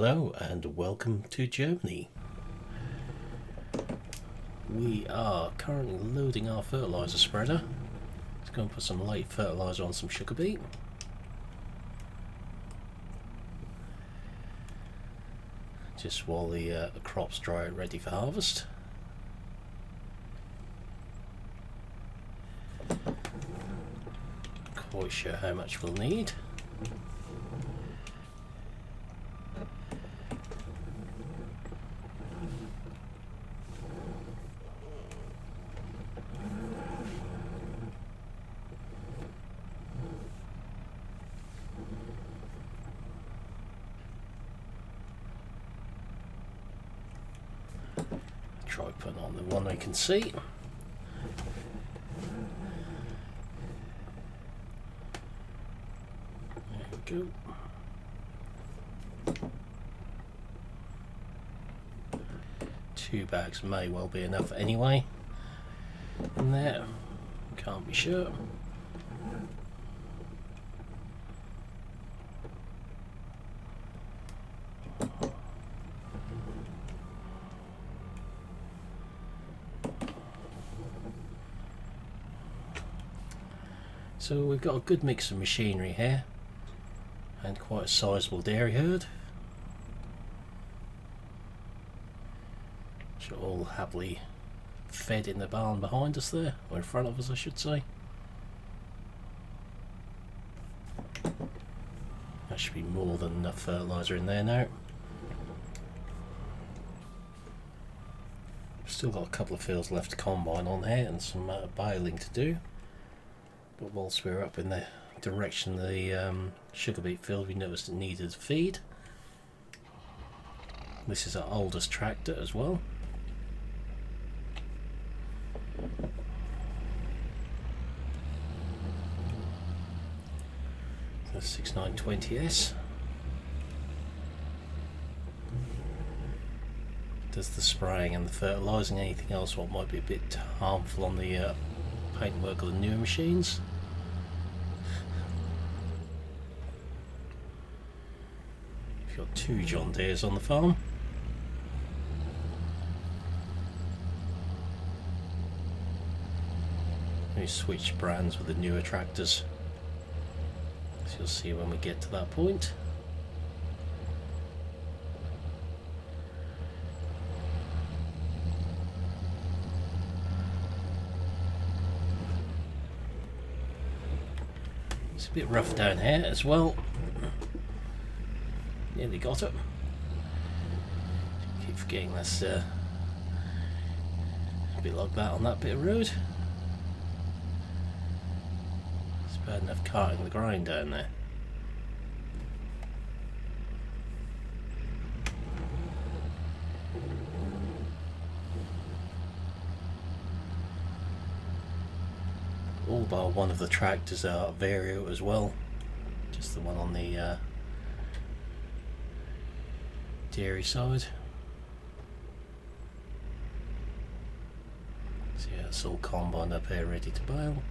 Hello and welcome to Germany. We are currently loading our fertiliser spreader. Let's go and put some light fertiliser on some sugar beet. Just while the crops dry out ready for harvest. Quite sure how much we'll need. Try putting on the one I can see. There we go. Two bags may well be enough anyway. In there, can't be sure. So we've got a good mix of machinery here and quite a sizable dairy herd, which are all happily fed in the barn behind us there, or in front of us I should say. There should be more than enough fertiliser in there now. Still got a couple of fields left to combine on here and some baling to do. But whilst we were up in the direction of the sugar beet field, we noticed it needed feed. This is our oldest tractor as well. The 6920S. Does the spraying and the fertilising. Anything else what might be a bit harmful on the paintwork of the newer machines. We've got two John Deeres on the farm. We switched brands with the newer tractors, so you'll see when we get to that point. It's a bit rough down here as well. Nearly got it. Keep forgetting that's a bit like that on that bit of road. It's bad enough carting the grind down there. All bar one of the tractors are Vario as well, just the one on the dairy side. So yeah, it's all combined up here ready to bale.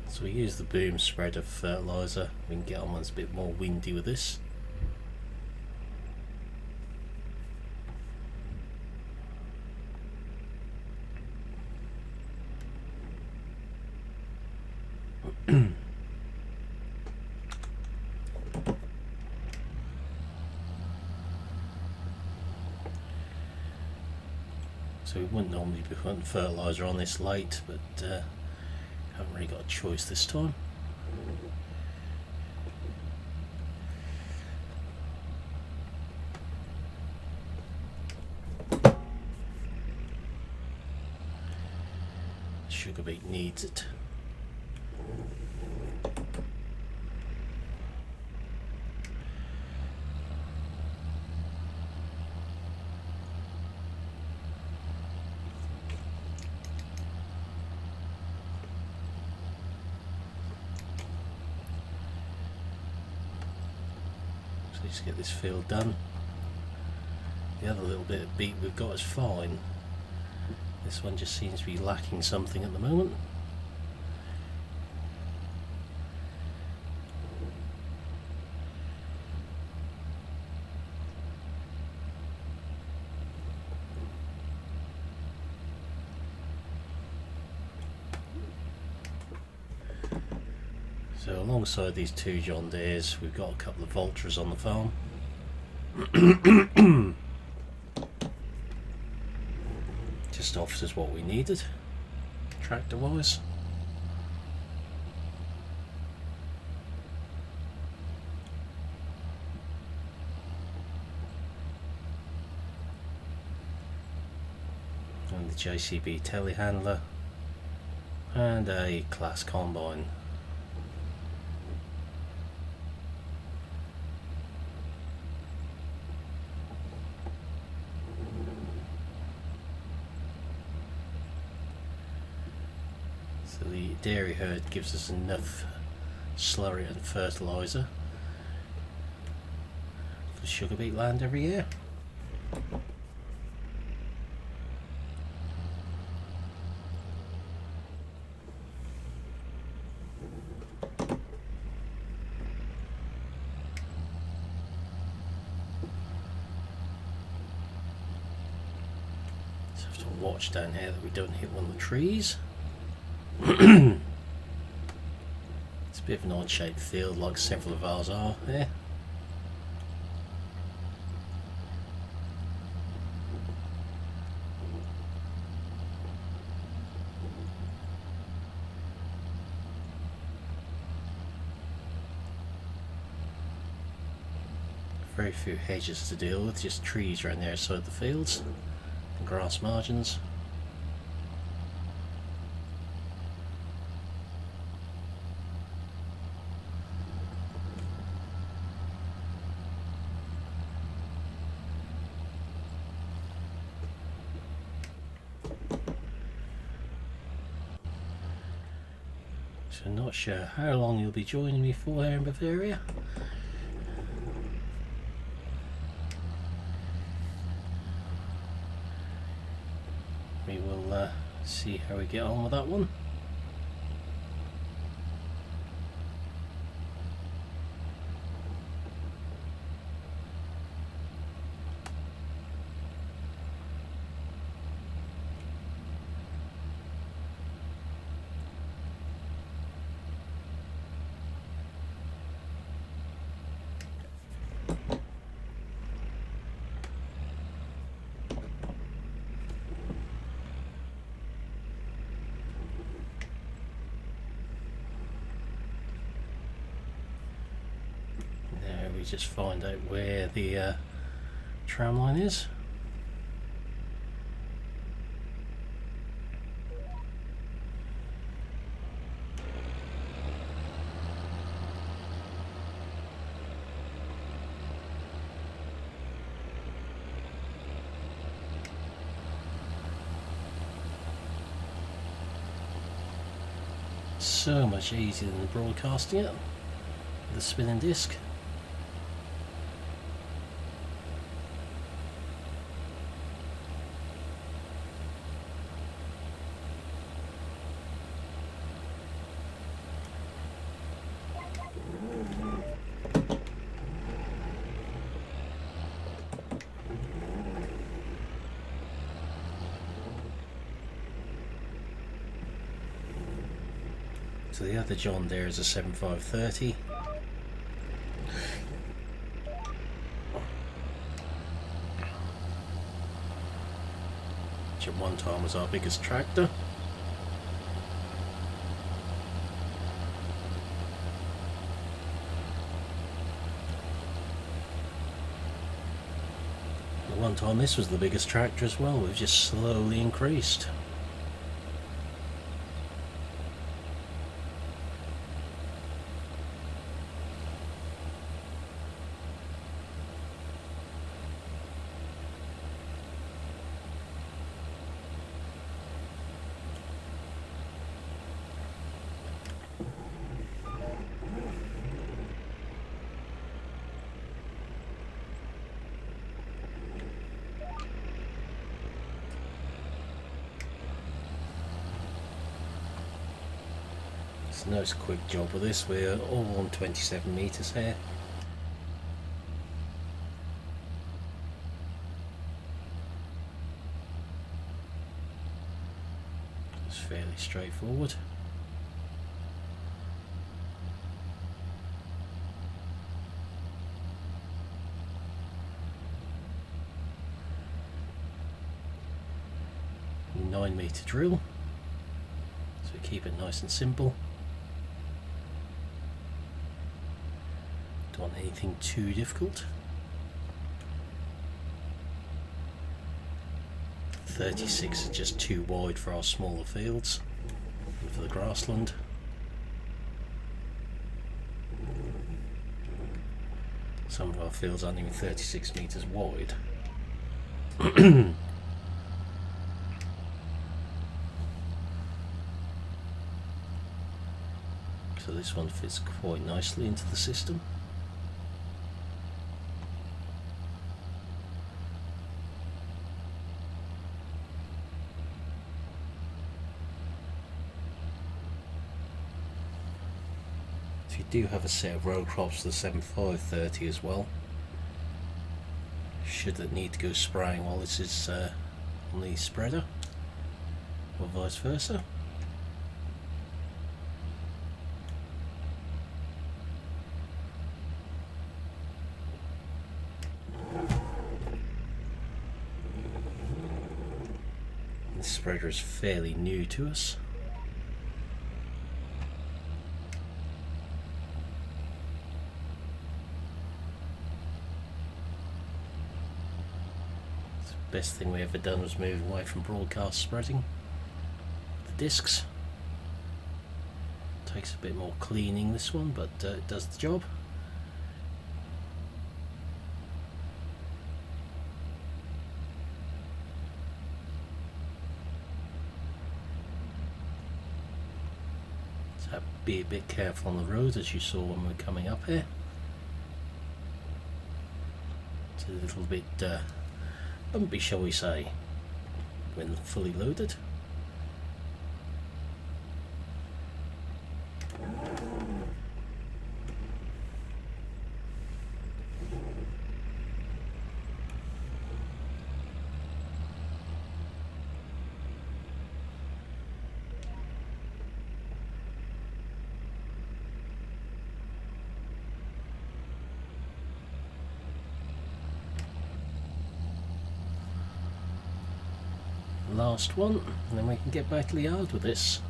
So we use the boom spreader for fertiliser. We can get on when it's a bit more windy with this. So we wouldn't normally be putting fertiliser on this late, but haven't really got a choice this time. Sugar beet needs it. So just get this field done. The other little bit of beat we've got is fine. This one just seems to be lacking something at the moment. So alongside these two John Deeres, we've got a couple of Vultras on the farm. Just offers us what we needed, tractor wise. And the JCB telehandler and a class combine. So the dairy herd gives us enough slurry and fertiliser for sugar beet land every year. Just have to watch down here that we don't hit one of the trees. It's a bit of an odd shaped field like several of ours are here. Very few hedges to deal with, just trees around the outside of the fields and grass margins. So not sure how long you'll be joining me for here in Bavaria. We will see how we get on with that one. Just find out where the tram line is. So much easier than broadcasting it with a spinning disc. So the other John there is a 7530. Which at one time was our biggest tractor. At one time this was the biggest tractor as well, we've just slowly increased. It's a nice quick job with this. We're all on 27 meters here. It's fairly straightforward. A 9-meter drill, so we keep it nice and simple. Don't want anything too difficult. 36 is just too wide for our smaller fields and for the grassland. Some of our fields aren't even 36 meters wide. So this one fits quite nicely into the system. So you do have a set of row crops for the 7530 as well, should it need to go spraying while this is on the spreader, or vice versa. This spreader is fairly new to us. Best thing we ever done was move away from broadcast spreading the discs. Takes a bit more cleaning this one, but it does the job. So be a bit careful on the road, as you saw when we were coming up here. It's a little bit bumpy, shall we say, when fully loaded. Last one, and then we can get back to the yard with this.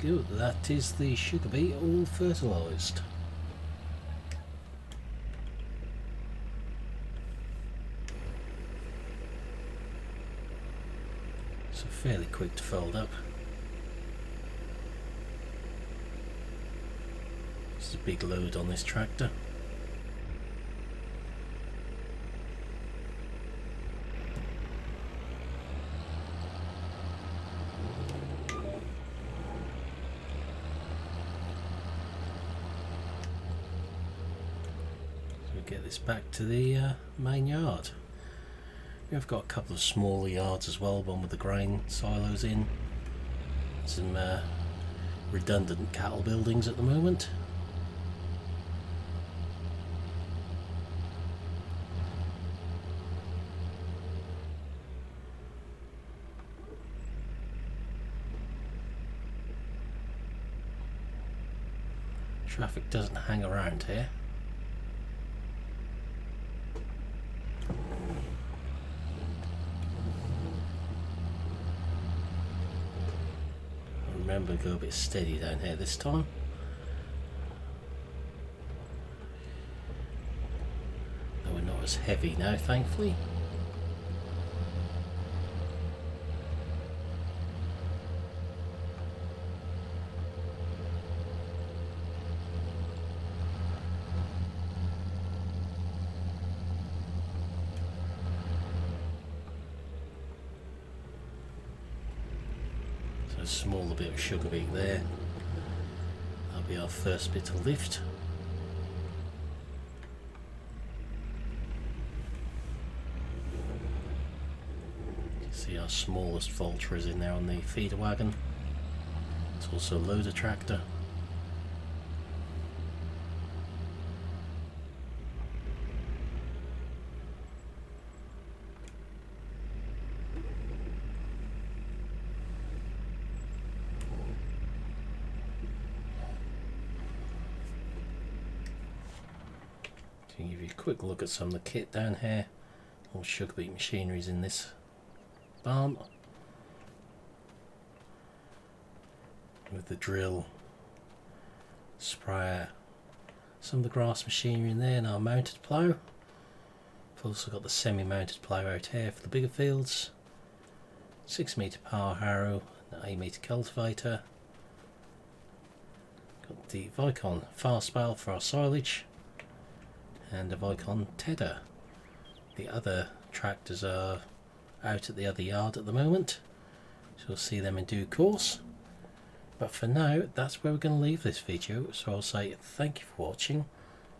Good, that is the sugar beet all fertilised. So fairly quick to fold up. This is a big load on this tractor. So we get this back to the main yard. We've got a couple of smaller yards as well, one with the grain silos in, some redundant cattle buildings at the moment. Traffic doesn't hang around here. Remember, go a bit steady down here this time. Though we're not as heavy now, thankfully. smaller bit of sugar beet there. That'll be our first bit of lift. You can see our smallest Voltra is in there on the feeder wagon. It's also a loader tractor. To give you a quick look at some of the kit down here, all sugar beet machinery is in this barn, with the drill, sprayer, some of the grass machinery in there, and our mounted plough. We've also got the semi-mounted plough out here for the bigger fields, 6 metre power harrow, an 8 metre cultivator, got the Vicon fast bale for our silage, and a Vicon tedder. The other tractors are out at the other yard at the moment, so you'll see them in due course. But for now, that's where we're going to leave this video, so I'll say thank you for watching.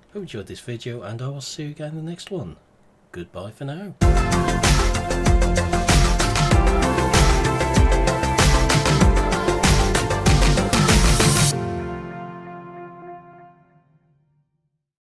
Hope you enjoyed this video, and I will see you again in the next one. Goodbye for now.